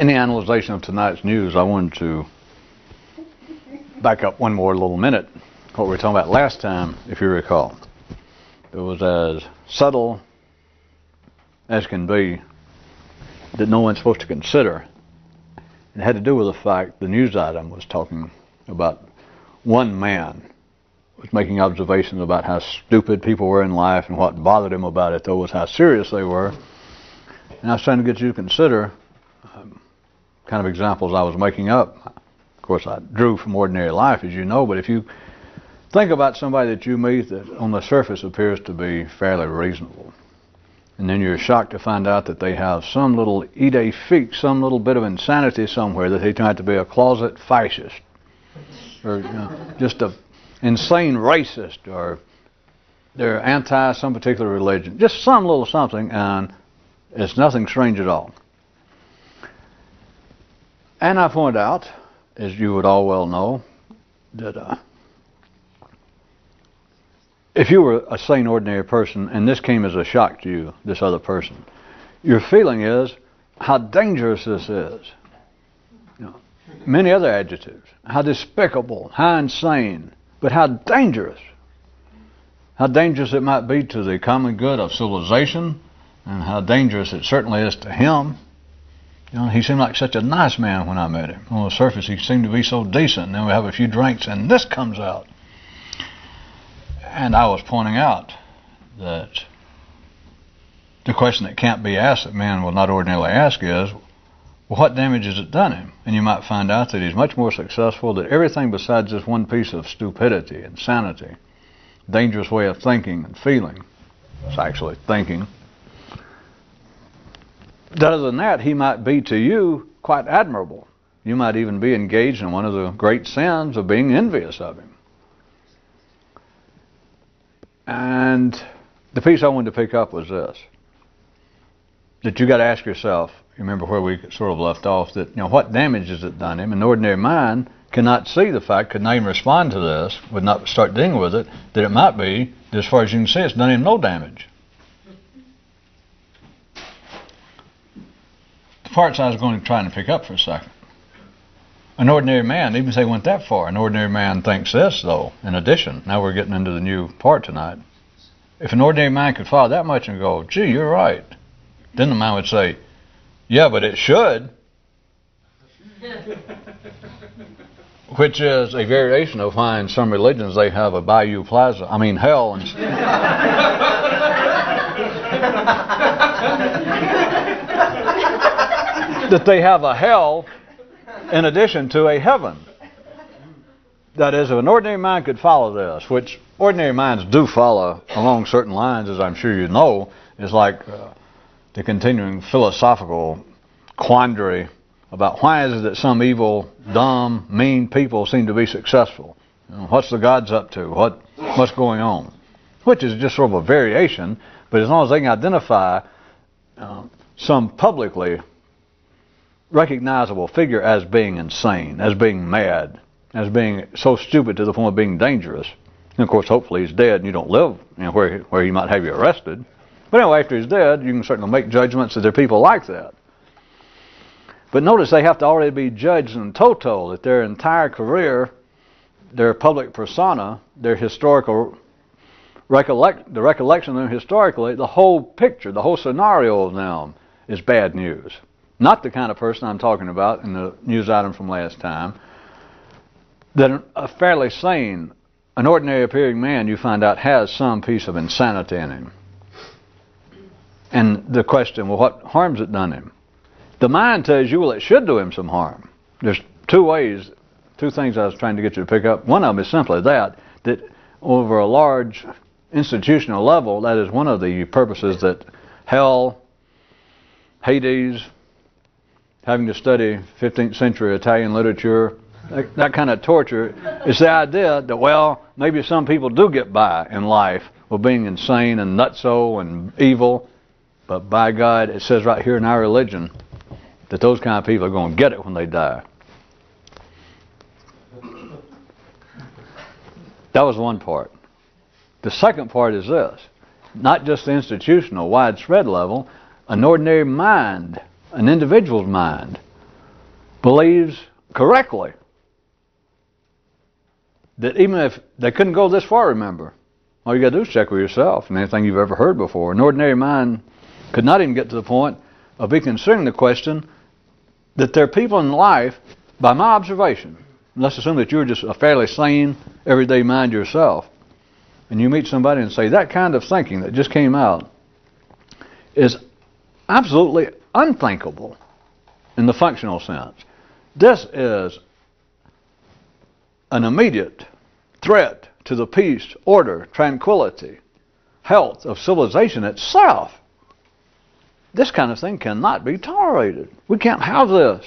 In the analyzation of tonight's news, I wanted to back up one more little minute. What we were talking about last time, if you recall, it was as subtle as can be that no one's supposed to consider. It had to do with the fact the news item was talking about one man was making observations about how stupid people were in life, and what bothered him about it, though, was how serious they were. And I was trying to get you to consider kind of examples I was making up. Of course, I drew from ordinary life, as you know, but if you think about somebody that you meet that on the surface appears to be fairly reasonable, and then you're shocked to find out that they have some little idée fixe, some little bit of insanity somewhere, that they turn out to be a closet fascist, or just a insane racist, or they're anti some particular religion, just some little something, and it's nothing strange at all. And I point out, as you would all well know, that if you were a sane, ordinary person, and this came as a shock to you, this other person, your feeling is how dangerous this is. Many other adjectives. How despicable, how insane, but how dangerous. How dangerous it might be to the common good of civilization, and how dangerous it certainly is to him. He seemed like such a nice man when I met him. On the surface, he seemed to be so decent. And then we have a few drinks, and this comes out. And I was pointing out that the question that can't be asked, that man will not ordinarily ask, is, well, what damage has it done him? And you might find out that he's much more successful, that everything besides this one piece of stupidity, insanity, dangerous way of thinking and feeling, it's actually thinking, other than that, he might be to you quite admirable. You might even be engaged in one of the great sins of being envious of him. And the piece I wanted to pick up was this, that you got to ask yourself, you remember where we sort of left off, that what damage has it done him? An ordinary mind cannot see the fact, could not even respond to this, would not start dealing with it, that it might be, as far as you can see, it's done him no damage. The parts I was going to try and pick up for a second. An ordinary man, even if they went that far, an ordinary man thinks this, though, in addition. Now we're getting into the new part tonight. If an ordinary man could follow that much and go, gee, you're right, then the man would say, yeah, but it should. Which is a variation of why in some religions they have a Bayou Plaza, hell. And that they have a hell in addition to a heaven. That is, if an ordinary mind could follow this, which ordinary minds do follow along certain lines, as I'm sure you know, is like the continuing philosophical quandary about why is it that some evil, dumb, mean people seem to be successful? What's the gods up to? What's going on? Which is just sort of a variation, but as long as they can identify some publicly recognizable figure as being insane, as being mad, as being so stupid to the point of being dangerous. And of course, hopefully he's dead and you don't live where he might have you arrested. But anyway, after he's dead, you can certainly make judgments that there are people like that. But notice they have to already be judged in toto, that their entire career, their public persona, their historical the recollection of them historically, the whole picture, the whole scenario of them is bad news. Not the kind of person I'm talking about in the news item from last time, that a fairly sane, an ordinary appearing man, you find out, has some piece of insanity in him. And the question, well, what harm's it done him? The mind tells you, well, it should do him some harm. There's two things I was trying to get you to pick up. One of them is simply that over a large institutional level, that is one of the purposes that hell, Hades, having to study 15th century Italian literature, that kind of torture, is the idea that, well, maybe some people do get by in life with being insane and nutso and evil, but by God, it says right here in our religion that those kind of people are going to get it when they die. That was one part. The second part is this. Not just the institutional, widespread level, an ordinary mind, an individual's mind, believes correctly that even if they couldn't go this far, remember, all you got to do is check with yourself and anything you've ever heard before. An ordinary mind could not even get to the point of be considering the question that there are people in life, by my observation, let's assume that you're just a fairly sane, everyday mind yourself, and you meet somebody and say, that kind of thinking that just came out is absolutely unthinkable in the functional sense. This is an immediate threat to the peace, order, tranquility, health of civilization itself. This kind of thing cannot be tolerated. We can't have this.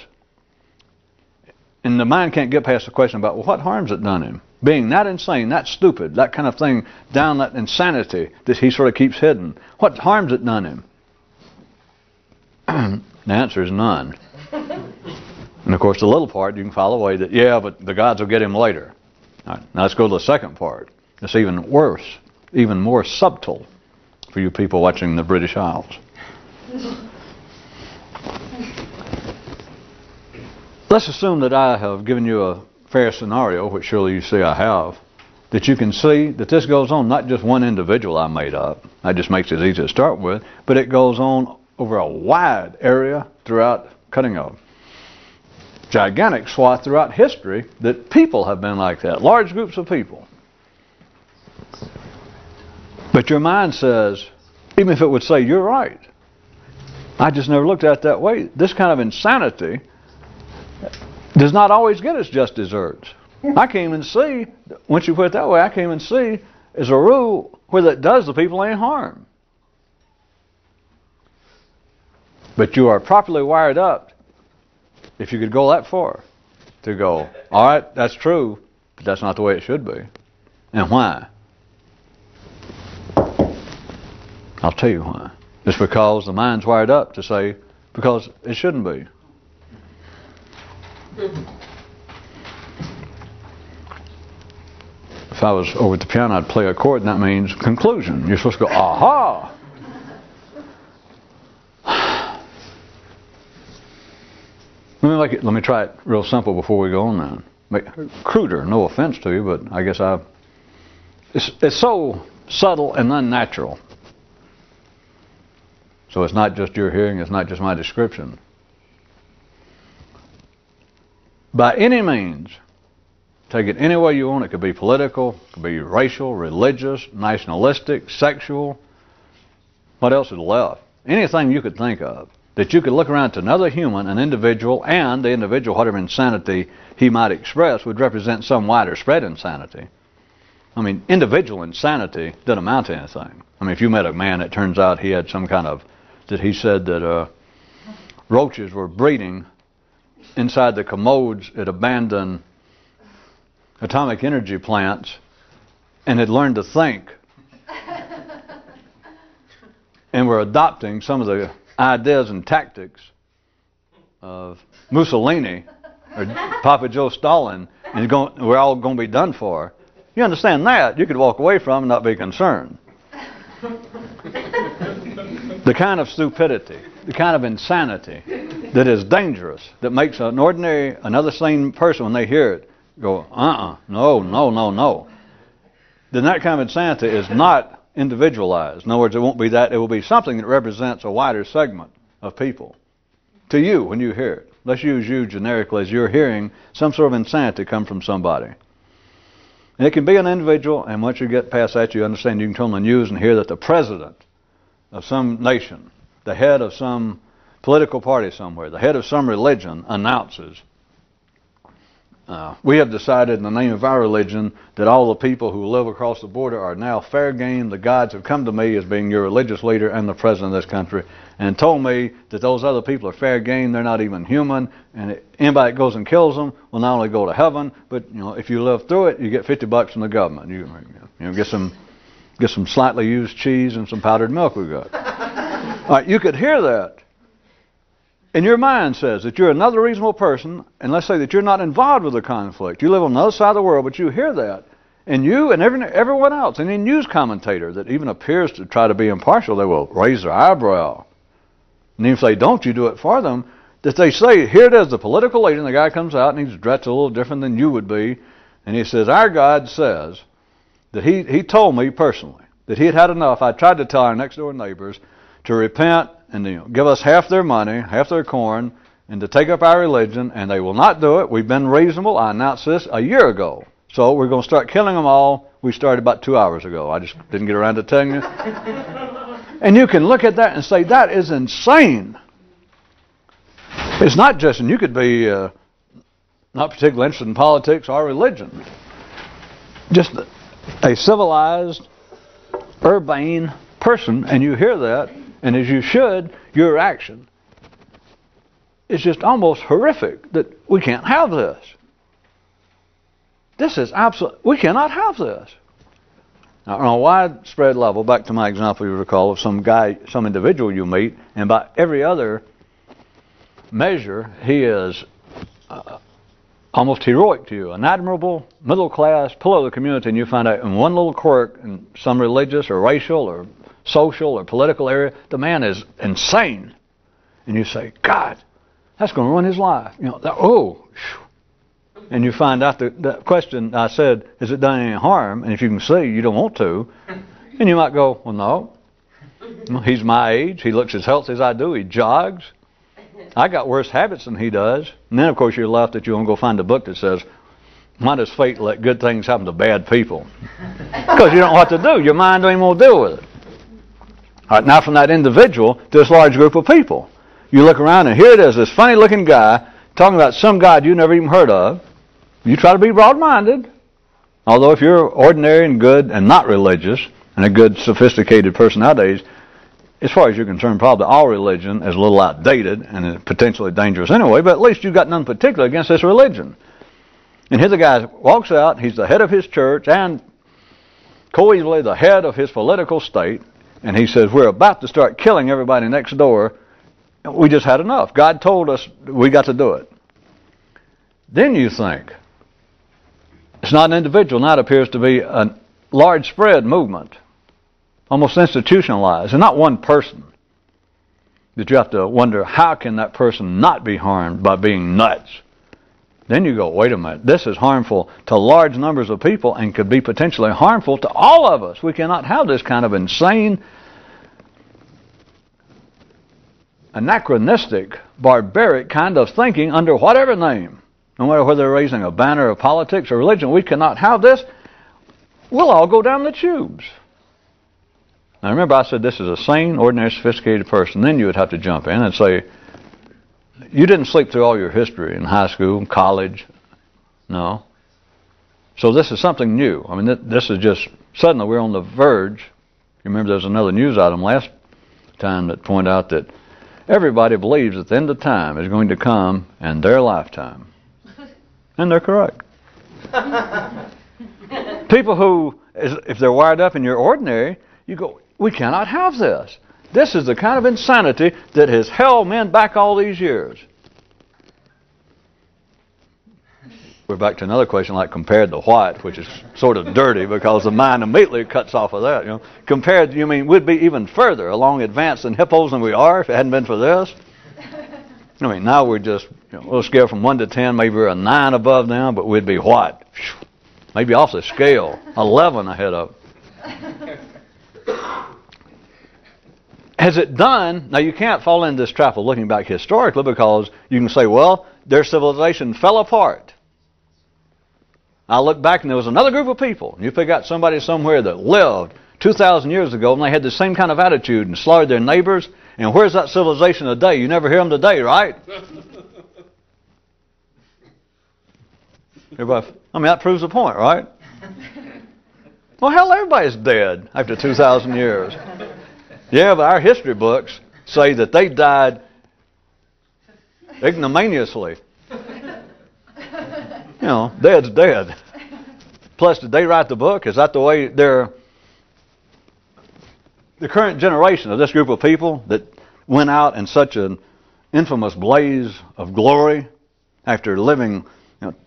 And the mind can't get past the question about, well, what harm's it done him? Being that insane, that stupid, that kind of thing, down that insanity that he sort of keeps hidden. What harm's it done him? The answer is none. And of course, the little part, you can file away that, yeah, but the gods will get him later. All right, now let's go to the second part. It's even worse, even more subtle for you people watching the British Isles. Let's assume that I have given you a fair scenario, which surely you see I have, that you can see that this goes on not just one individual I made up. That just makes it easy to start with, but it goes on over a wide area throughout, cutting a gigantic swath throughout history, that people have been like that, large groups of people. But your mind says, even if it would say, you're right, I just never looked at it that way. This kind of insanity does not always get us just desserts. I can't even see, once you put it that way, I can't even see, as a rule, where that does the people any harm. But you are properly wired up, if you could go that far, to go, all right, that's true, but that's not the way it should be. And why? I'll tell you why. It's because the mind's wired up to say, because it shouldn't be. If I was over at the piano, I'd play a chord, and that means conclusion. You're supposed to go, aha! Let me try it real simple before we go on now. Cruder, no offense to you, but I guess it's so subtle and unnatural. So it's not just your hearing, it's not just my description. By any means, take it any way you want. It could be political, it could be racial, religious, nationalistic, sexual. What else is left? Anything you could think of that you could look around to another human, an individual, and the individual, whatever insanity he might express, would represent some wider spread insanity. I mean, individual insanity doesn't amount to anything. I mean, if you met a man, it turns out he had some kind of, that he said that roaches were breeding inside the commodes at abandoned atomic energy plants and had learned to think and were adopting some of the ideas and tactics of Mussolini or Papa Joe Stalin, and we're all going to be done for. You understand that, you could walk away from and not be concerned. The kind of stupidity, the kind of insanity that is dangerous, that makes another sane person, when they hear it, go, no. Then that kind of insanity is not individualized. In other words, it won't be that. It will be something that represents a wider segment of people. To you, when you hear it. Let's use you generically as you're hearing some sort of insanity come from somebody. And it can be an individual, and once you get past that, you understand you can turn on the news and hear that the president of some nation, the head of some political party somewhere, the head of some religion announces, we have decided in the name of our religion that all the people who live across the border are now fair game. The gods have come to me as being your religious leader and the president of this country and told me that those other people are fair game. They're not even human, and anybody that goes and kills them will not only go to heaven, but if you live through it, you get $50 from the government. You get some slightly used cheese and some powdered milk we got. All right, you could hear that. And your mind says that you're another reasonable person, and let's say that you're not involved with the conflict. You live on the other side of the world, but you hear that. And you and everyone else, any news commentator that even appears to try to be impartial, they will raise their eyebrow. And even if they don't, you do it for them. that they say, here it is, the political leader, and the guy comes out and he's dressed a little different than you would be, and he says, our God says that he told me personally that he had had enough. I tried to tell our next door neighbors to repent and give us half their money, half their corn, and to take up our religion, and they will not do it. We've been reasonable. I announced this a year ago. So we're going to start killing them all. We started about 2 hours ago. I just didn't get around to telling you. And you can look at that and say, that is insane. It's not just, and you could be not particularly interested in politics or religion. Just a civilized, urbane person, and you hear that, and as you should, your action is just almost horrific that we can't have this. This is absolute. We cannot have this. Now, on a widespread level, back to my example you recall of some guy, some individual you meet, and by every other measure, he is almost heroic to you, an admirable, middle-class pillar of the community, and you find out in one little quirk, in some religious or racial or social or political area, the man is insane. And you say, God, that's going to ruin his life. You know, and you find out the question I said, has it done any harm? And if you can see, you don't want to. And you might go, well, no. He's my age. He looks as healthy as I do. He jogs. I got worse habits than he does. And then, of course, you're left that you want to go find a book that says, why does fate let good things happen to bad people? Because you don't know what to do. Your mind don't even want to deal with it. All right, now from that individual to this large group of people. You look around and here it is, this funny-looking guy talking about some God you never even heard of. You try to be broad-minded. Although if you're ordinary and good and not religious and a good, sophisticated person nowadays, as far as you're concerned, probably all religion is a little outdated and potentially dangerous anyway, but at least you've got nothing particular against this religion. And here the guy walks out, he's the head of his church and coeasily the head of his political state, and he says, we're about to start killing everybody next door. We just had enough. God told us we got to do it. Then you think, it's not an individual, now it appears to be a large spread movement, almost institutionalized, and not one person. That you have to wonder, how can that person not be harmed by being nuts? Then you go, wait a minute, this is harmful to large numbers of people and could be potentially harmful to all of us. We cannot have this kind of insane, anachronistic, barbaric kind of thinking under whatever name. No matter whether they're raising a banner of politics or religion, we cannot have this. We'll all go down the tubes. Now remember I said this is a sane, ordinary, sophisticated person. Then you would have to jump in and say, you didn't sleep through all your history in high school, college. No. So this is something new. I mean, this is just, suddenly we're on the verge. You remember there was another news item last time that pointed out that everybody believes that the end of time is going to come in their lifetime. And they're correct. People who, if they're wired up and you're ordinary, you go, we cannot have this. This is the kind of insanity that has held men back all these years. We're back to another question like compared to what, which is sort of dirty because the mind immediately cuts off of that. You know, compared, you mean we'd be even further along advanced than hippos than we are if it hadn't been for this? I mean, now we're just, we'll scale from 1 to 10, maybe we're a 9 above now, but we'd be what? Maybe off the scale, 11 ahead of. Has it done? Now you can't fall into this trap of looking back historically because you can say, well, their civilization fell apart. I look back and there was another group of people. You pick out somebody somewhere that lived 2,000 years ago and they had the same kind of attitude and slaughtered their neighbors. And where's that civilization today? You never hear them today, right? Everybody, I mean, that proves the point, right? Well, hell, everybody's dead after 2,000 years. Yeah, but our history books say that they died ignominiously. You know, dead's dead. Plus, did they write the book? Is that the way the current generation of this group of people that went out in such an infamous blaze of glory after living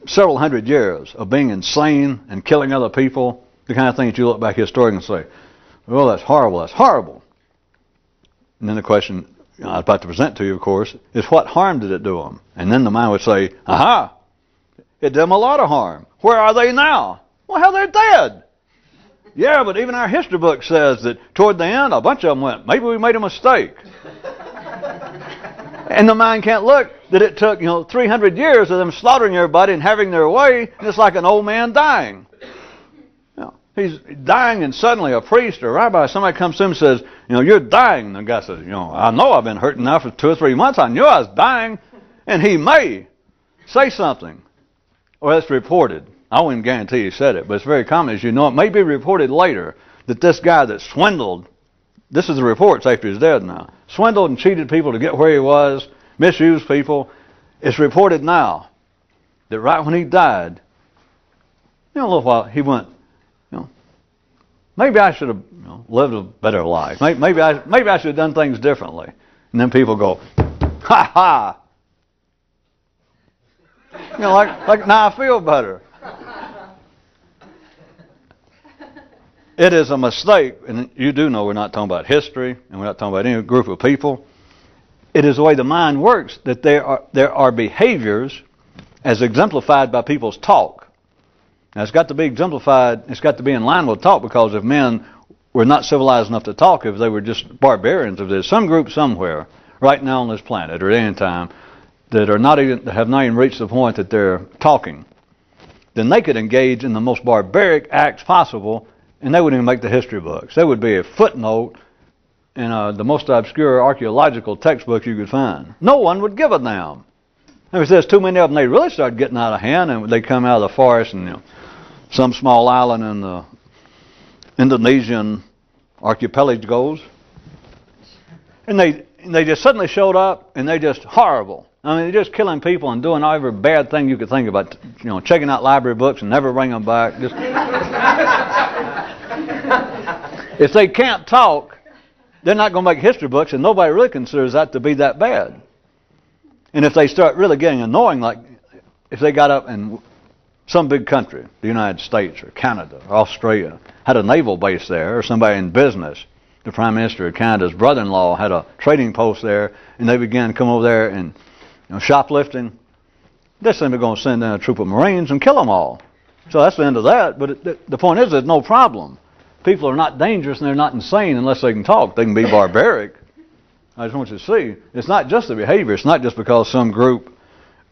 several hundred years of being insane and killing other people, the kind of thing that you look back historically and say, well, that's horrible, that's horrible. And then the question, I was about to present to you, of course, is what harm did it do them? And then the mind would say, aha, it did them a lot of harm. Where are they now? Well, hell, they're dead. Yeah, but even our history book says that toward the end, a bunch of them went, maybe we made a mistake. And the mind can't look that it took, 300 years of them slaughtering everybody and having their way, and it's like an old man dying. He's dying, and suddenly a priest or a rabbi, somebody comes to him and says, you're dying. And the guy says, I know I've been hurting now for 2 or 3 months. I knew I was dying. And he may say something, or it's reported. I wouldn't guarantee he said it, but it's very common, as you know. It may be reported later that this guy that swindled, this is the reports after he's dead now, swindled and cheated people to get where he was, misused people. It's reported now that right when he died, a little while, he went, maybe I should have lived a better life. Maybe I should have done things differently. And then people go, ha ha. Like now I feel better. It is a mistake, and you do know we're not talking about history, and we're not talking about any group of people. It is the way the mind works that there are behaviors as exemplified by people's talk. Now, it's got to be exemplified, it's got to be in line with talk, because if men were not civilized enough to talk, if they were just barbarians, if there's some group somewhere right now on this planet or at any time that have not even reached the point that they're talking, then they could engage in the most barbaric acts possible, and they wouldn't even make the history books. They would be a footnote in the most obscure archaeological textbook you could find. No one would give a damn. If there's too many of them, they really start getting out of hand, and they come out of the forest and some small island in the Indonesian archipelagos, and they just suddenly showed up, and they're just horrible. I mean, they're just killing people and doing every bad thing you could think about. Checking out library books and never bring them back. If they can't talk, they're not going to make history books, and nobody really considers that to be that bad. And if they start really getting annoying, like if they got up and some big country, the United States or Canada or Australia, had a naval base there, or somebody in business, the Prime Minister of Canada's brother-in-law had a trading post there, and they began to come over there and shoplifting, they're simply going to send in a troop of Marines and kill them all. So that's the end of that. But the point is, there's no problem. People are not dangerous and they're not insane unless they can talk. They can be barbaric. I just want you to see, it's not just the behavior. It's not just because some group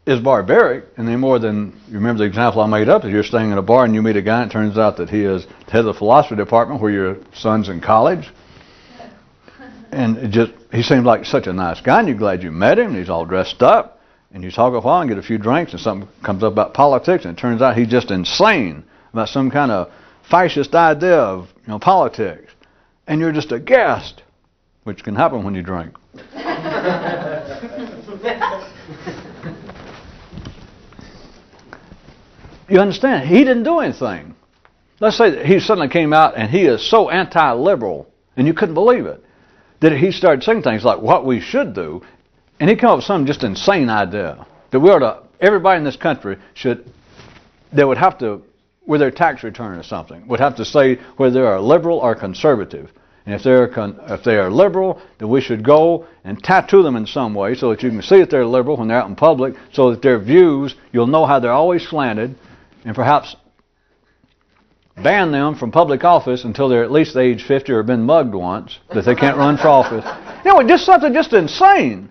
is barbaric any more than, you remember the example I made up, is you're staying in a bar and you meet a guy and it turns out that he is head of the philosophy department where your son's in college. And he seems like such a nice guy, and you're glad you met him, and he's all dressed up, and you talk a while and get a few drinks, and something comes up about politics, and it turns out he's just insane about some kind of fascist idea of politics. And you're just aghast, which can happen when you drink. You understand? He didn't do anything. Let's say that he suddenly came out and he is so anti-liberal, and you couldn't believe it, that he started saying things like what we should do, and he came up with some just insane idea that we ought to, everybody in this country they would have to, with their tax return or something, would have to say whether they are liberal or conservative. And if they are liberal, then we should go and tattoo them in some way so that you can see that they're liberal when they're out in public, so that their views, you'll know how they're always slanted, and perhaps ban them from public office until they're at least age 50 or been mugged once, that they can't run for office. Just something just insane.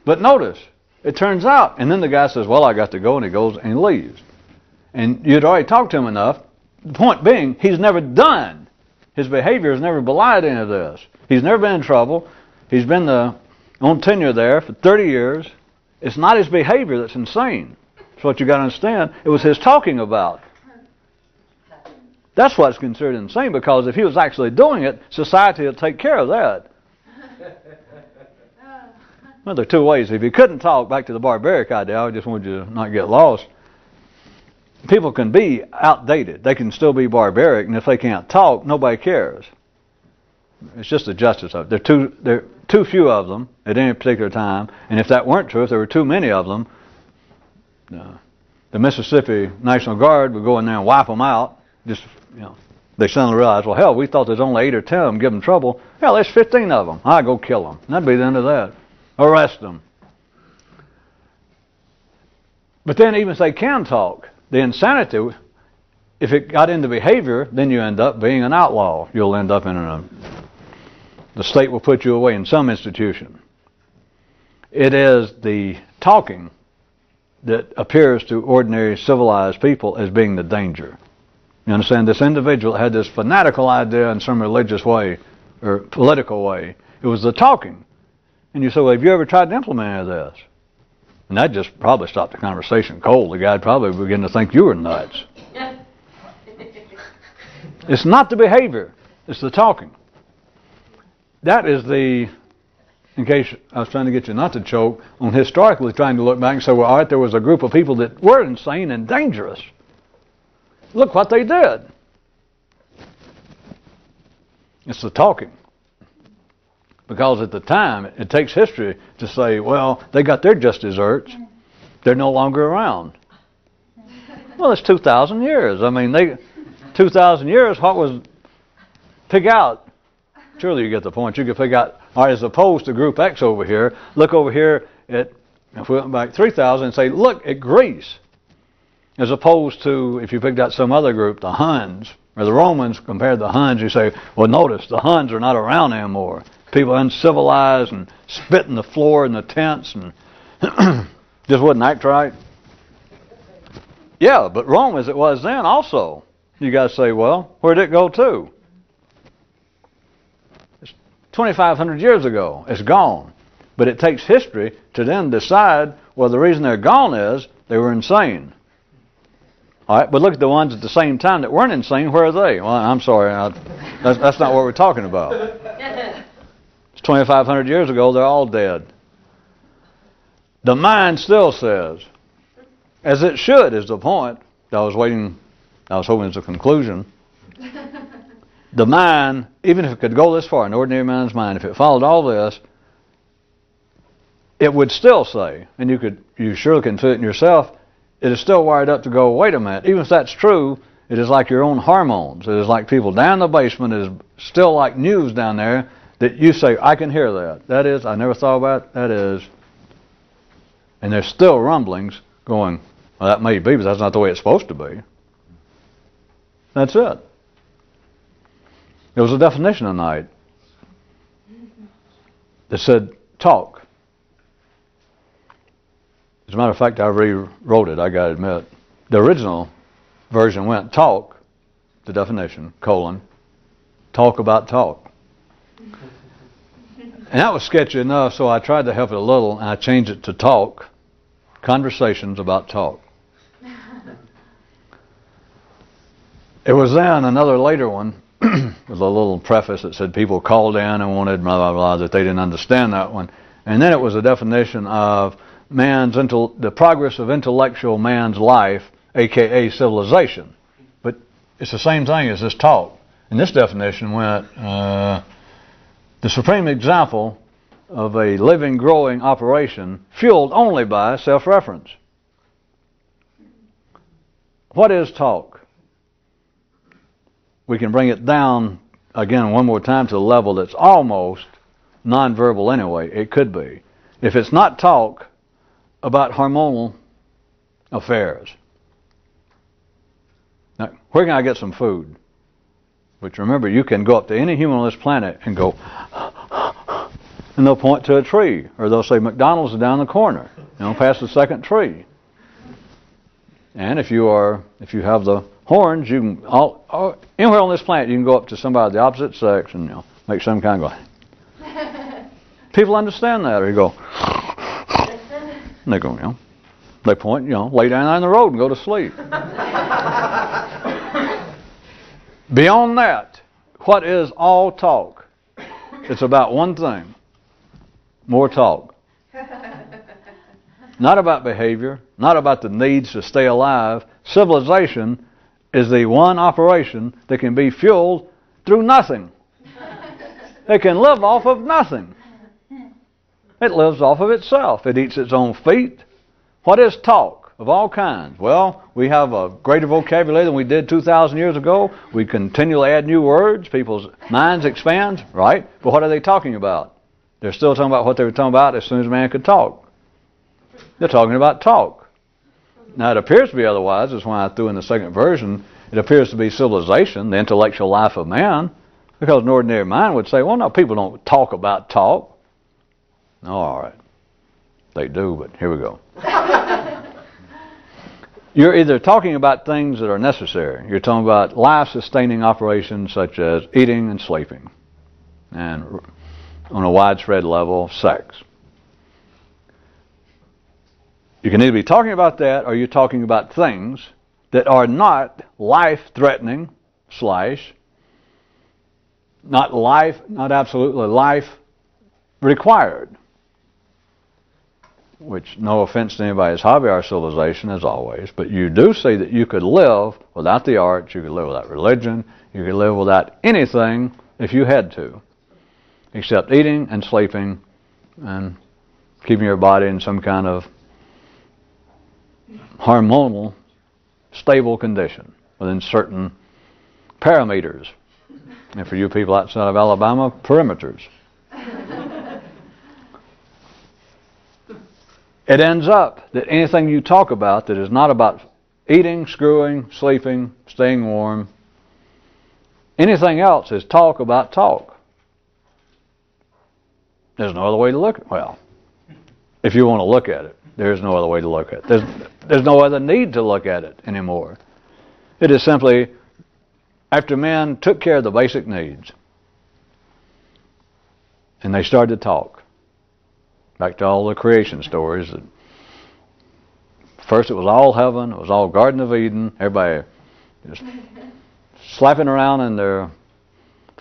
But notice, it turns out, and then the guy says, well, I got to go, and he goes and he leaves. And you'd already talked to him enough. The point being, he's never done. His behavior has never belied any of this. He's never been in trouble. He's been on tenure there for 30 years. It's not his behavior that's insane. That's what you got to understand. It was his talking about. That's what's considered insane, because if he was actually doing it, society would take care of that. Well, there are two ways. If he couldn't talk, back to the barbaric idea, I just wanted you to not get lost. People can be outdated. They can still be barbaric, and if they can't talk, nobody cares. It's just the justice of it. There are too few of them at any particular time, and if that weren't true, if there were too many of them, the Mississippi National Guard would go in there and wipe them out. Just they suddenly realize, well, hell, we thought there's only 8 or 10 of them giving trouble. Hell, there's 15 of them. I'll go kill them. That'd be the end of that. Arrest them. But then even if they can talk, the insanity, if it got into behavior, then you end up being an outlaw. You'll end up in the state will put you away in some institution. It is the talking that appears to ordinary civilized people as being the danger. You understand? This individual had this fanatical idea in some religious way or political way. It was the talking. And you say, well, have you ever tried to implement any of this? And that just probably stopped the conversation cold. The guy'd probably begin to think you were nuts. It's not the behavior. It's the talking. That is the, in case I was trying to get you not to choke, on historically trying to look back and say, well, all right, there was a group of people that were insane and dangerous. Look what they did. It's the talking. Because at the time, it takes history to say, well, they got their just desserts. They're no longer around. Well, it's 2,000 years. I mean, 2,000 years, what was, pick out. Surely you get the point. You could pick out, all right, as opposed to group X over here, look over here at, if we went back 3,000 and say, look at Greece. As opposed to, if you picked out some other group, the Huns, or the Romans compared to the Huns, you say, well, notice, the Huns are not around anymore. People uncivilized and spitting the floor in the tents and just wouldn't act right. Yeah, but Rome as it was then also. You guys say, well, where did it go to? It's 2,500 years ago. It's gone. But it takes history to then decide, well, the reason they're gone is they were insane. All right, but look at the ones at the same time that weren't insane. Where are they? Well, I'm sorry. That's not what we're talking about. It's 2,500 years ago. They're all dead. The mind still says, as it should is the point. I was hoping it's a conclusion. The mind, even if it could go this far, an ordinary man's mind, if it followed all this, it would still say, and you surely can fit it in yourself, it is still wired up to go, wait a minute, even if that's true, it is like your own hormones. It is like people down in the basement. It is still like news down there that you say, I can hear that. That is, I never thought about it. That is. And there's still rumblings going, well, that may be, but that's not the way it's supposed to be. That's it. There was a definition tonight that said, talk. As a matter of fact, I rewrote it, I got to admit. The original version went talk, the definition, talk about talk. And that was sketchy enough, so I tried to help it a little, and I changed it to talk, conversations about talk. It was then another later one with a little preface that said people called in and wanted blah, blah, blah, that they didn't understand that one. And then it was a definition of the progress of intellectual man's life, a.k.a. civilization. But it's the same thing as this talk. And this definition went, the supreme example of a living, growing operation fueled only by self-reference. What is talk? We can bring it down, again, one more time to the level that's almost nonverbal anyway. It could be. If it's not talk about hormonal affairs. Now, where can I get some food? Which, remember, you can go up to any human on this planet and go, and they'll point to a tree, or they'll say McDonald's is down the corner, past the second tree. And if you have the horns, you can anywhere on this planet you can go up to somebody of the opposite sex and make some kind of go. People understand that, or you go. And they go, they point, lay down on the road and go to sleep. Beyond that, what is all talk? It's about one thing. More talk. Not about behavior, not about the needs to stay alive. Civilization is the one operation that can be fueled through nothing. It can live off of nothing. It lives off of itself. It eats its own feet. What is talk? of all kinds. Well, we have a greater vocabulary than we did 2,000 years ago. We continually add new words. People's minds expand, right? But what are they talking about? They're still talking about what they were talking about as soon as man could talk. They're talking about talk. Now, it appears to be otherwise. That's why I threw in the second version. It appears to be civilization, the intellectual life of man, because an ordinary mind would say, well, no, people don't talk about talk. No, all right. They do, but here we go. You're either talking about things that are necessary. You're talking about life-sustaining operations such as eating and sleeping, and on a widespread level, sex. You can either be talking about that or you're talking about things that are not life-threatening, not absolutely life-required. Which, no offense to anybody's hobby or civilization, as always, but you do see that you could live without the arts, you could live without religion, you could live without anything if you had to, except eating and sleeping and keeping your body in some kind of hormonal, stable condition within certain parameters. And for you people outside of Alabama, perimeters. It ends up that anything you talk about that is not about eating, screwing, sleeping, staying warm, anything else is talk about talk. There's no other way to look at it. Well, if you want to look at it, there's no other way to look at it. There's no other need to look at it anymore. It is simply after men took care of the basic needs and they started to talk. Back to all the creation stories. First it was all heaven, it was all Garden of Eden, everybody just slapping around in their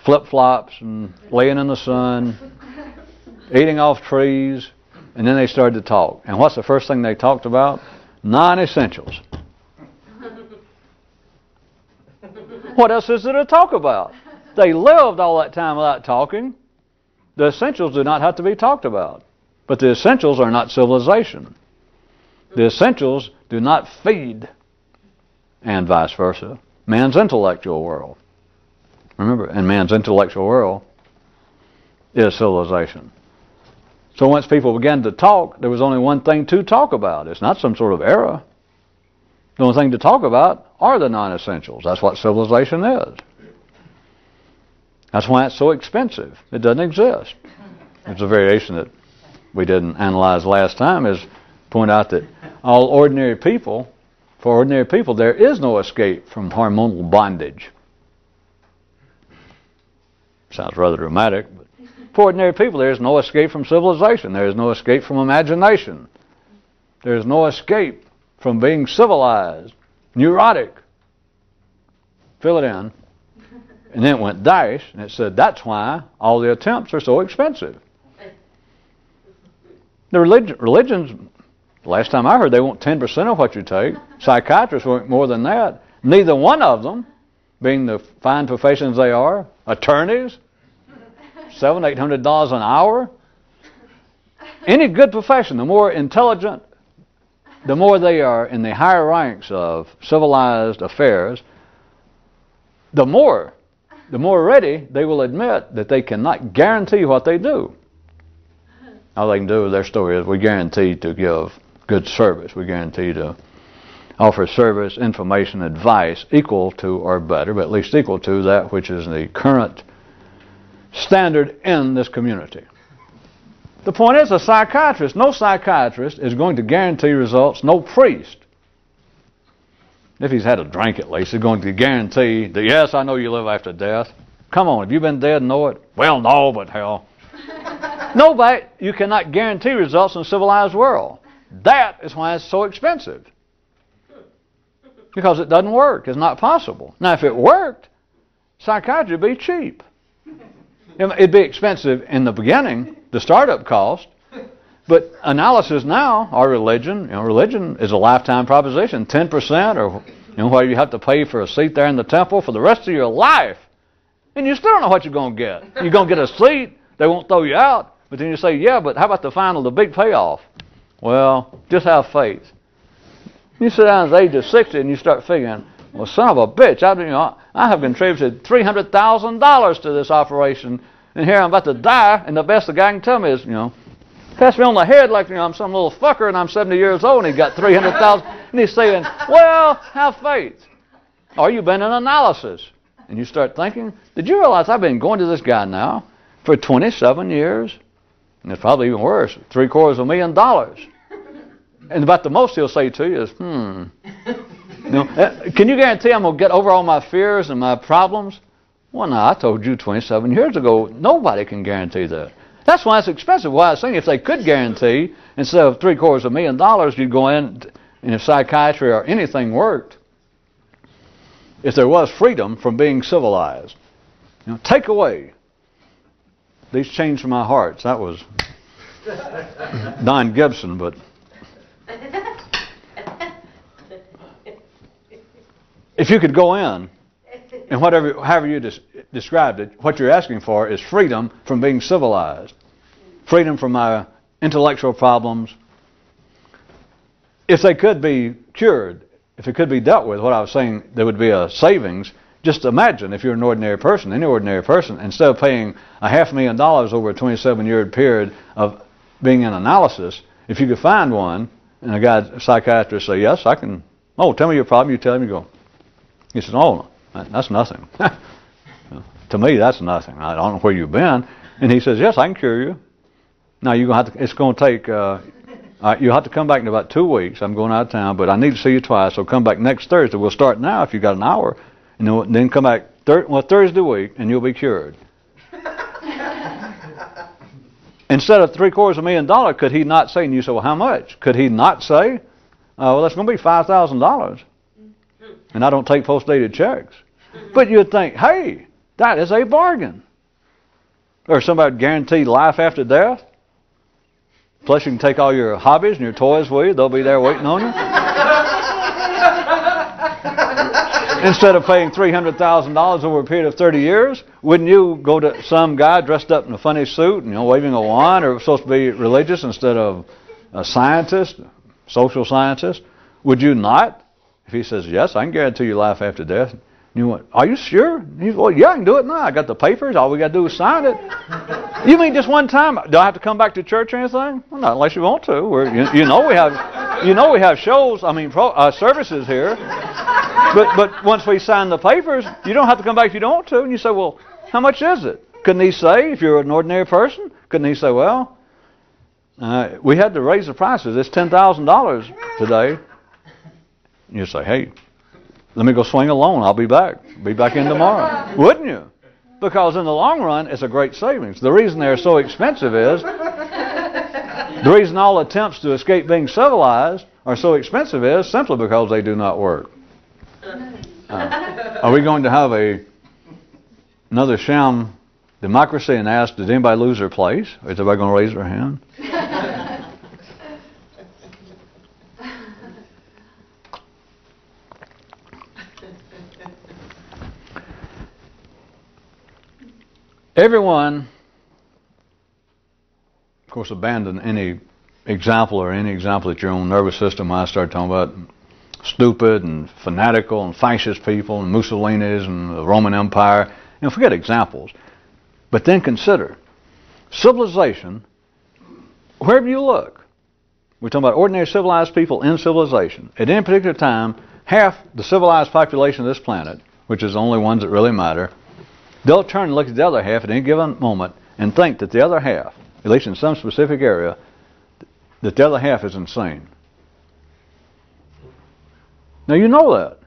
flip-flops and laying in the sun, eating off trees, and then they started to talk. And what's the first thing they talked about? Non-essentials. What else is there to talk about? They lived all that time without talking. The essentials do not have to be talked about. But the essentials are not civilization. The essentials do not feed, and vice versa, man's intellectual world. Remember, and man's intellectual world is civilization. So once people began to talk, there was only one thing to talk about. It's not some sort of era. The only thing to talk about are the non-essentials. That's what civilization is. That's why it's so expensive. It doesn't exist. It's a variation that we didn't analyze last time, is point out that all ordinary people, for ordinary people, there is no escape from hormonal bondage. Sounds rather dramatic, but for ordinary people, there is no escape from civilization. There is no escape from imagination. There is no escape from being civilized, neurotic. Fill it in. And then it went dash, and it said that's why all the attempts are so expensive. The religions, last time I heard, they want 10% of what you take. Psychiatrists want more than that. Neither one of them, being the fine professions they are, attorneys, $700, $800 an hour. Any good profession, the more intelligent, the more they are in the higher ranks of civilized affairs, the more ready they will admit that they cannot guarantee what they do. All they can do with their story is we guarantee to give good service. We guarantee to offer service, information, advice equal to or better, but at least equal to that which is the current standard in this community. The point is, no psychiatrist is going to guarantee results. No priest, if he's had a drink at least, is going to guarantee that, yes, I know you live after death. Come on, have you been dead and know it? Well, no, but hell. Nobody, you cannot guarantee results in a civilized world. That is why it's so expensive. Because it doesn't work. It's not possible. Now, if it worked, psychiatry would be cheap. It'd be expensive in the beginning, the startup cost, but analysis now, our religion, religion is a lifetime proposition, 10% or where you have to pay for a seat there in the temple for the rest of your life. And you still don't know what you're going to get. You're going to get a seat, they won't throw you out, but then you say, yeah, but how about the big payoff? Well, just have faith. You sit down at the age of 60 and you start figuring, well, son of a bitch, I have contributed $300,000 to this operation, and here I'm about to die, and the best the guy can tell me is, pats me on the head like I'm some little fucker, and I'm 70 years old, and he got $300,000, and he's saying, well, have faith. Or you've been in analysis. And you start thinking, did you realize I've been going to this guy now for 27 years? And it's probably even worse, $750,000. And about the most he'll say to you is, can you guarantee I'm going to get over all my fears and my problems? Well, no, I told you 27 years ago, nobody can guarantee that. That's why it's expensive. Why I was saying if they could guarantee, instead of $750,000, you'd go in, and if psychiatry or anything worked, if there was freedom from being civilized, take away these chains from my hearts. That was Don Gibson, but if you could go in, and however you described it, what you're asking for is freedom from being civilized, freedom from my intellectual problems. If they could be cured, if it could be dealt with, what I was saying, there would be a savings. Just imagine if you're an ordinary person, any ordinary person, instead of paying $500,000 over a 27-year period of being in analysis, if you could find one, and a psychiatrist say, yes, I can, tell me your problem, you tell him, you go. He says, no, that's nothing. To me, that's nothing. I don't know where you've been. And he says, yes, I can cure you. Now, it's going to take, you'll have to come back in about 2 weeks. I'm going out of town, but I need to see you twice, so come back next Thursday. We'll start now if you've got an hour. And then come back Thursday week, and you'll be cured. Instead of $750,000, could he not say, and you say, well, how much? Could he not say, well, that's going to be $5,000. And I don't take post-dated checks. But you'd think, hey, that is a bargain. Or somebody guaranteed life after death. Plus you can take all your hobbies and your toys with you. They'll be there waiting on you. Instead of paying $300,000 over a period of 30 years, wouldn't you go to some guy dressed up in a funny suit and waving a wand, or supposed to be religious instead of a scientist, social scientist? Would you not? If he says, yes, I can guarantee you life after death. You went, are you sure? He's, well, yeah, I can do it now. I got the papers. All we got to do is sign it. You mean just one time? Do I have to come back to church or anything? Well, not unless you want to. We have shows. Services here. But once we sign the papers, you don't have to come back if you don't want to. And you say, well, how much is it? Couldn't he say, if you're an ordinary person? Couldn't he say, well, we had to raise the prices. It's $10,000 today. And you say, hey, let me go swing a loan. I'll be back. Be back in tomorrow. Wouldn't you? Because in the long run, it's a great savings. The reason they're so expensive is, the reason all attempts to escape being civilized are so expensive is simply because they do not work. Are we going to have another sham democracy and ask, did anybody lose their place? Or is everybody going to raise their hand? Everyone, of course, abandon any example that your own nervous system might start talking about stupid and fanatical and fascist people and Mussolini's and the Roman Empire. Forget examples. But then consider civilization, wherever you look. We're talking about ordinary civilized people in civilization. At any particular time, half the civilized population of this planet, which is the only ones that really matter, they'll turn and look at the other half at any given moment and think that the other half, at least in some specific area, that the other half is insane. Now you know that.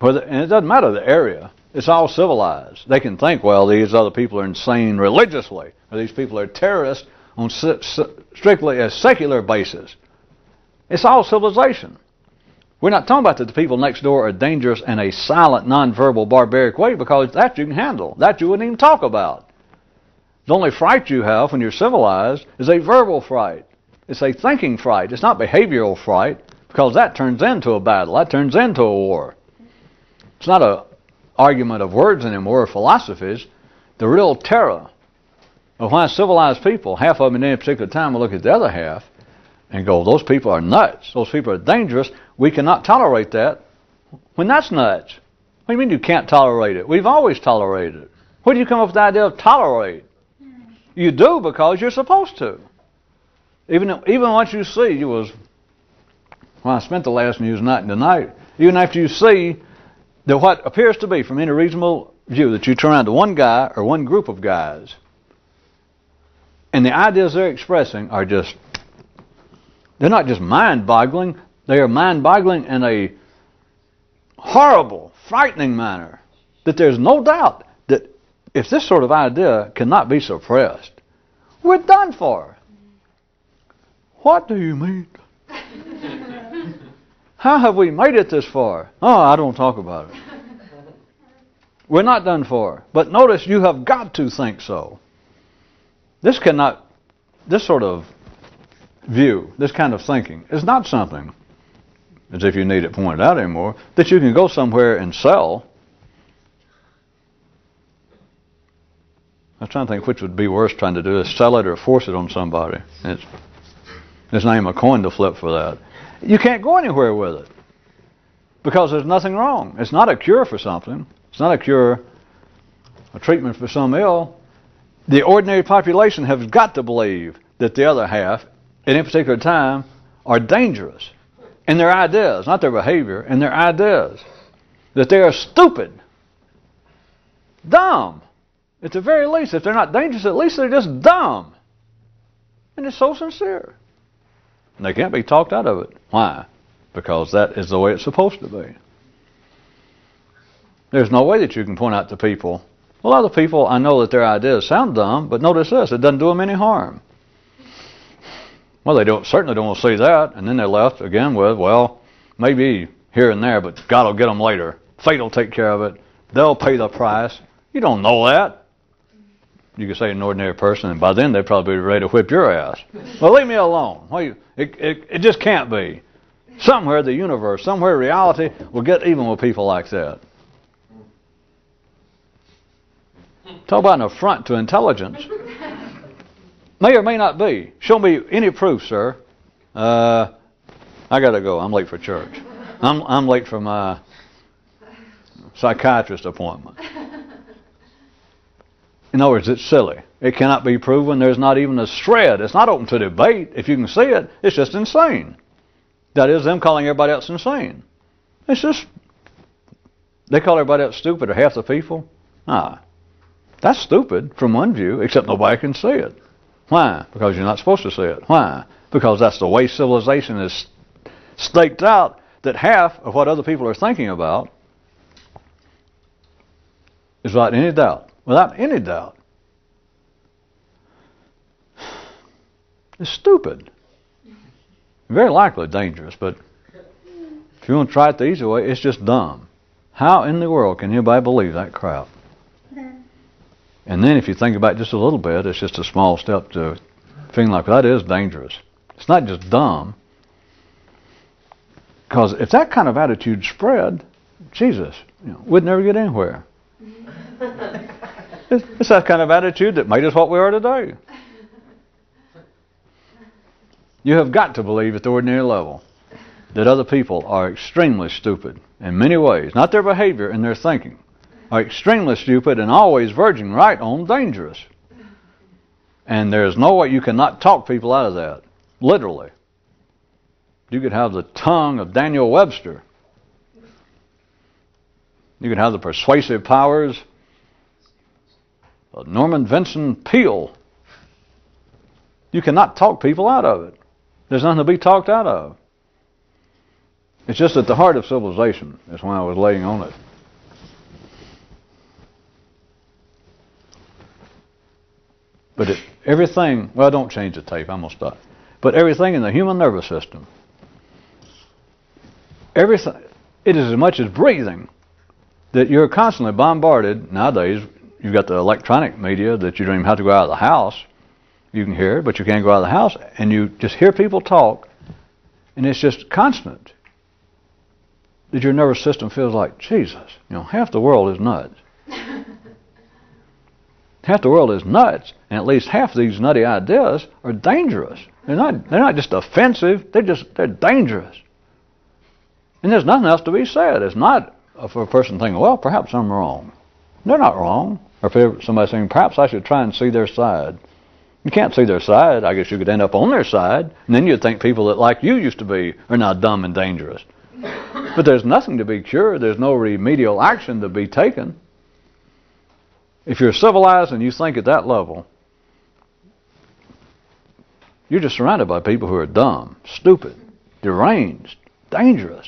And it doesn't matter the area. It's all civilized. They can think, well, these other people are insane religiously, or these people are terrorists on strictly a secular basis. It's all civilization. We're not talking about that the people next door are dangerous in a silent, nonverbal, barbaric way, because that you can handle. That you wouldn't even talk about. The only fright you have when you're civilized is a verbal fright. It's a thinking fright. It's not behavioral fright, because that turns into a battle. That turns into a war. It's not an argument of words anymore, or philosophies. The real terror of why civilized people, half of them at any particular time, will look at the other half and go, those people are nuts. Those people are dangerous. we cannot tolerate that when that's nuts. What do you mean you can't tolerate it? We've always tolerated it. Where do you come up with the idea of tolerate? You do because you're supposed to. Even once you see, well, I spent the last news night and tonight, even after you see that what appears to be, from any reasonable view, that you turn around to one guy or one group of guys, and the ideas they're expressing are just, they're not just mind-boggling, they are mind-boggling in a horrible, frightening manner, that there's no doubt that if this sort of idea cannot be suppressed, we're done for. What do you mean? How have we made it this far? Oh, I don't talk about it. We're not done for. But notice, you have got to think so. This sort of view, this kind of thinking, is not something, as if you need it pointed out anymore, that you can go somewhere and sell. I'm trying to think which would be worse trying to do, is sell it or force it on somebody. There's not even a coin to flip for that. You can't go anywhere with it because there's nothing wrong. It's not a cure for something. It's not a cure, a treatment for some ill. The ordinary population has got to believe that the other half, at any particular time, are dangerous in their ideas, not their behavior, in their ideas. That they are stupid, dumb. At the very least, if they're not dangerous, at least they're just dumb. And it's so sincere. And they can't be talked out of it. Why? Because that is the way it's supposed to be. There's no way that you can point out to people. A lot of people, I know that their ideas sound dumb, but notice this, it doesn't do them any harm. Well, they certainly don't want to see that, and then they're left again with, well, maybe here and there, but God will get them later. Fate will take care of it. They'll pay the price. You don't know that. You can say an ordinary person, and by then they'd probably be ready to whip your ass. Well, leave me alone. It just can't be. Somewhere the universe, somewhere reality will get even with people like that. Talk about an affront to intelligence. May or may not be. Show me any proof, sir. I got to go. I'm late for church. I'm late for my psychiatrist appointment. In other words, it's silly. It cannot be proven. There's not even a shred. It's not open to debate. If you can see it, it's just insane. That is them calling everybody else insane. It's just, they call everybody else stupid, or half the people. That's stupid from one view, except nobody can see it. Why? Because you're not supposed to see it. Why? Because that's the way civilization is staked out, that half of what other people are thinking about is without any doubt. Without any doubt. It's stupid. Very likely dangerous, but if you want to try it the easy way, it's just dumb. How in the world can anybody believe that crap? And then if you think about it just a little bit, it's just a small step to feeling like that is dangerous. It's not just dumb. Because if that kind of attitude spread, Jesus, we'd never get anywhere. It's that kind of attitude that made us what we are today. You have got to believe at the ordinary level that other people are extremely stupid in many ways. Not their behavior and their thinking. Are extremely stupid and always verging right on dangerous. And there's no way you cannot talk people out of that. Literally. You could have the tongue of Daniel Webster. You could have the persuasive powers of Norman Vincent Peale. You cannot talk people out of it. There's nothing to be talked out of. It's just at the heart of civilization. That's why I was laying on it. But everything, well, don't change the tape, I'm going to stop. But everything in the human nervous system, everything, it is as much as breathing, that you're constantly bombarded. Nowadays, you've got the electronic media that you don't even have to go out of the house. You can hear it, but you can't go out of the house, and you just hear people talk, and it's just constant. That your nervous system feels like, Jesus, half the world is nuts. Half the world is nuts, and at least half of these nutty ideas are dangerous. They're not just offensive, they're dangerous. And there's nothing else to be said. It's not for a person thinking, well, perhaps I'm wrong. They're not wrong. Or for somebody saying, perhaps I should try and see their side. You can't see their side. I guess you could end up on their side. And then you'd think people that like you used to be are now dumb and dangerous. But there's nothing to be cured. There's no remedial action to be taken. If you're civilized and you think at that level, you're just surrounded by people who are dumb, stupid, deranged, dangerous.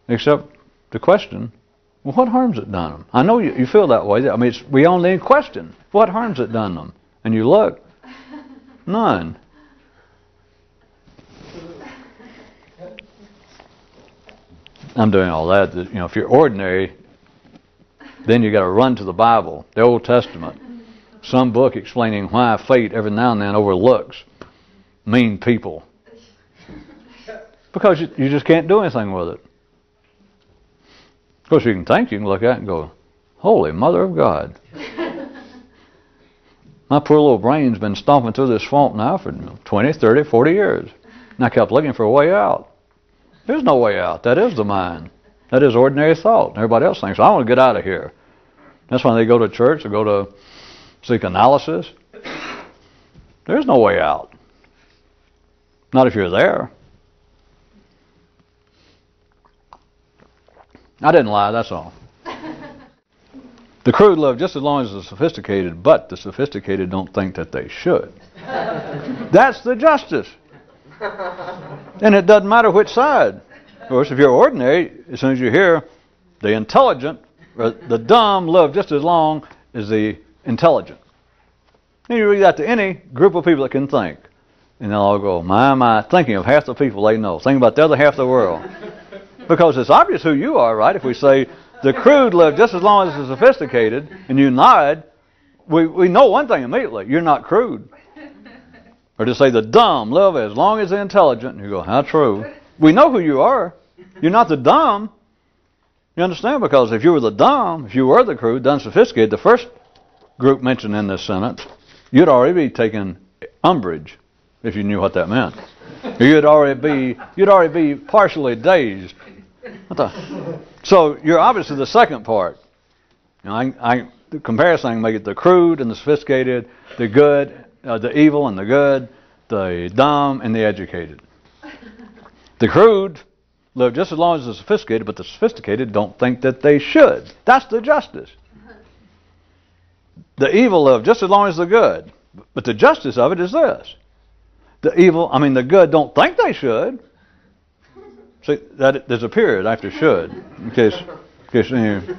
Except the question, well, what harm's it done them? I know you feel that way. I mean, it's beyond any question. What harm's it done them? And you look, none. I'm doing all that. You know, if you're ordinary, then you got to run to the Bible, the Old Testament, some book explaining why fate every now and then overlooks mean people. Because you just can't do anything with it. Of course, you can think, you can look at it and go, Holy Mother of God. My poor little brain's been stomping through this swamp now for 20, 30, 40 years. And I kept looking for a way out. There's no way out. That is the mind. That is ordinary thought. Everybody else thinks, I want to get out of here. That's when they go to church or go to seek analysis. There's no way out. Not if you're there. I didn't lie, that's all. The crude live just as long as the sophisticated, but the sophisticated don't think that they should. That's the justice. And it doesn't matter which side. Of course, if you're ordinary, as soon as you hear the intelligent, or the dumb live just as long as the intelligent. And you read that to any group of people that can think. And they'll all go, my, thinking of half the people they know. Thinking about the other half of the world. Because it's obvious who you are, right? If we say the crude live just as long as the sophisticated, and you nod, we know one thing immediately. You're not crude. Or to say the dumb live as long as the intelligent, and you go, how true. We know who you are. You're not the dumb. You understand? Because if you were the dumb, if you were the crude, the unsophisticated, the first group mentioned in this sentence, you'd already be taking umbrage, if you knew what that meant. You'd already be partially dazed. So you're obviously the second part. You know, the comparison I can make it the crude and the sophisticated, the good, the evil and the good, the dumb and the educated. The crude live just as long as the sophisticated, but the sophisticated don't think that they should. That's the justice. The evil live just as long as the good, but the justice of it is this. The good don't think they should. See, there's a period after should, in case any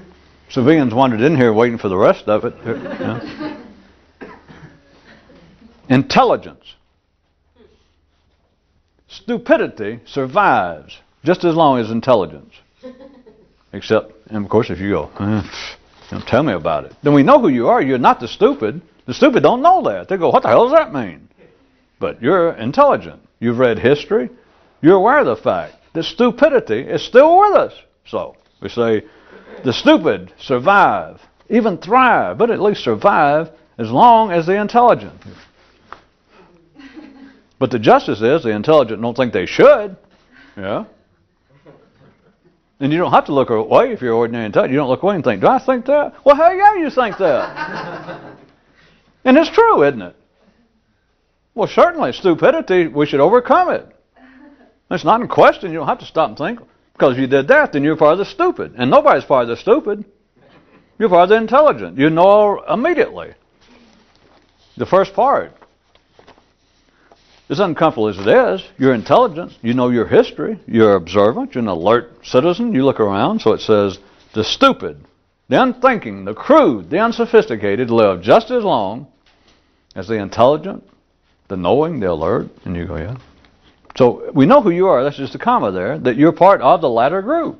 civilians wandered in here waiting for the rest of it. You know. Intelligence. Stupidity survives just as long as intelligence. Except, and of course, if you go, tell me about it. Then we know who you are. You're not the stupid. The stupid don't know that. They go, what the hell does that mean? But you're intelligent. You've read history. You're aware of the fact that stupidity is still with us. So we say the stupid survive, even thrive, but at least survive as long as the intelligent. But the justice is the intelligent don't think they should. Yeah. And you don't have to look away if you're ordinary intelligent. You don't look away and think, do I think that? Well, hell yeah, you think that. And it's true, isn't it? Well, certainly, stupidity, we should overcome it. It's not in question. You don't have to stop and think. Because if you did that, then you're part of the stupid. And nobody's part of the stupid. You're part of the intelligent. You know immediately. The first part. As uncomfortable as it is, you're intelligent. You know your history. You're observant. You're an alert citizen. You look around. So it says, the stupid, the unthinking, the crude, the unsophisticated live just as long as the intelligent, the knowing, the alert. And you go, yeah. So we know who you are. That's just a comma there. That you're part of the latter group.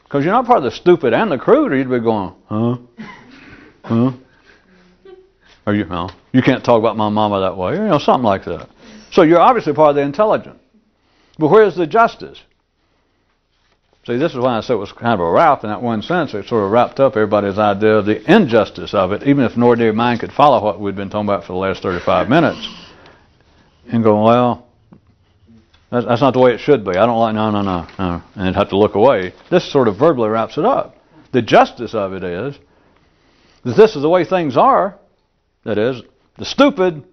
Because you're not part of the stupid and the crude, or you'd be going, huh? Huh? Or you can't talk about my mama that way. Something like that. So you're obviously part of the intelligent. But where's the justice? See, this is why I said it was kind of a wrap. In that one sense, it sort of wrapped up everybody's idea of the injustice of it, even if an ordinary mind could follow what we've been talking about for the last 35 minutes. And go, well, That's not the way it should be. I don't like, no. And they'd have to look away. This sort of verbally wraps it up. The justice of it is that this is the way things are. That is, the stupid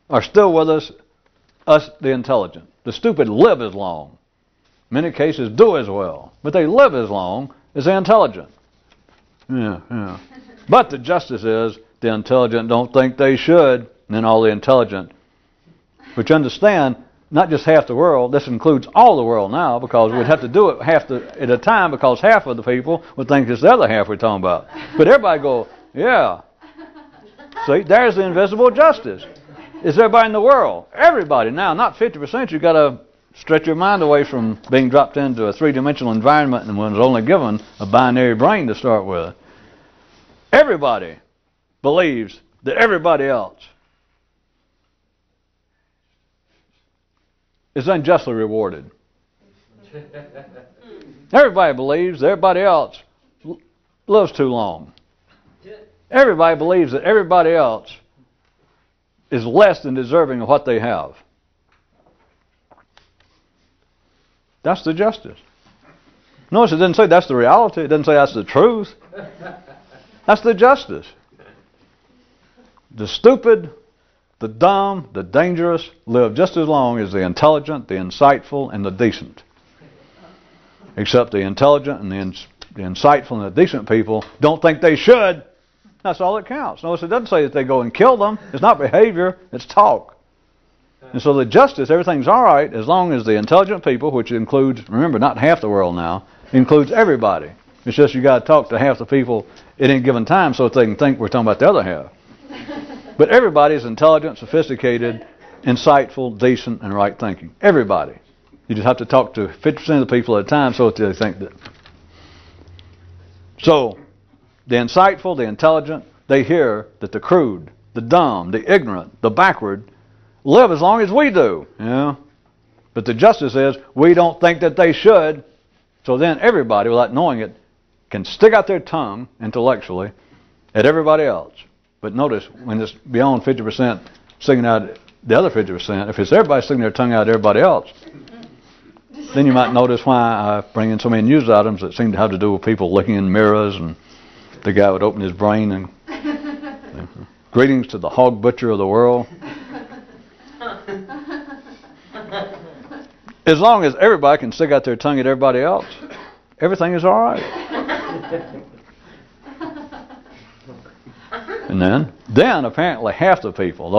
are still with us the intelligent. The stupid live as long. In many cases do as well. But they live as long as the intelligent. Yeah. But the justice is the intelligent don't think they should, and then all the intelligent. But you understand, not just half the world, this includes all the world now, because we'd have to do it at a time, because half of the people would think it's the other half we're talking about. But everybody go, yeah. See, there's the invisible justice. It's everybody in the world. Everybody. Now, not 50%. You've got to stretch your mind away from being dropped into a three-dimensional environment and was only given a binary brain to start with. Everybody believes that everybody else is unjustly rewarded. Everybody believes that everybody else lives too long. Everybody believes that everybody else is less than deserving of what they have. That's the justice. Notice it didn't say that's the reality. It doesn't say that's the truth. That's the justice. The stupid, the dumb, the dangerous live just as long as the intelligent, the insightful, and the decent. Except the intelligent and the insightful and the decent people don't think they should. That's all that counts. Notice it doesn't say that they go and kill them. It's not behavior, it's talk. And so the justice, everything's all right as long as the intelligent people, which includes, remember, not half the world now, includes everybody. It's just you got to talk to half the people at any given time so that they can think we're talking about the other half. But everybody is intelligent, sophisticated, insightful, decent, and right thinking. Everybody. You just have to talk to 50% of the people at a time so that they think that. So, the insightful, the intelligent, they hear that the crude, the dumb, the ignorant, the backward live as long as we do. Yeah. But the justice is we don't think that they should. So then everybody, without knowing it, can stick out their tongue intellectually at everybody else. But notice, when it's beyond 50% sticking out the other 50%, if it's everybody sticking their tongue out at everybody else, then you might notice why I bring in so many news items that seem to have to do with people looking in mirrors, and the guy would open his brain and greetings to the hog butcher of the world. As long as everybody can stick out their tongue at everybody else, everything is all right. And then apparently half the people,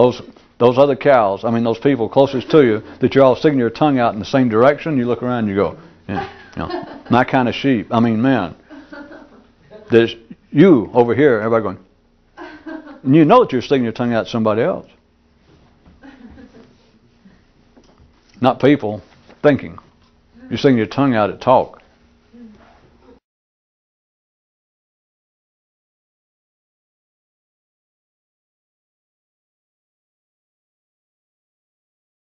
those other cows, those people closest to you, that you're all sticking your tongue out in the same direction, you look around and you go, yeah, my kind of sheep. Man, there's you over here, everybody going, and you know that you're sticking your tongue out at somebody else. Not people thinking. You're sticking your tongue out at talk.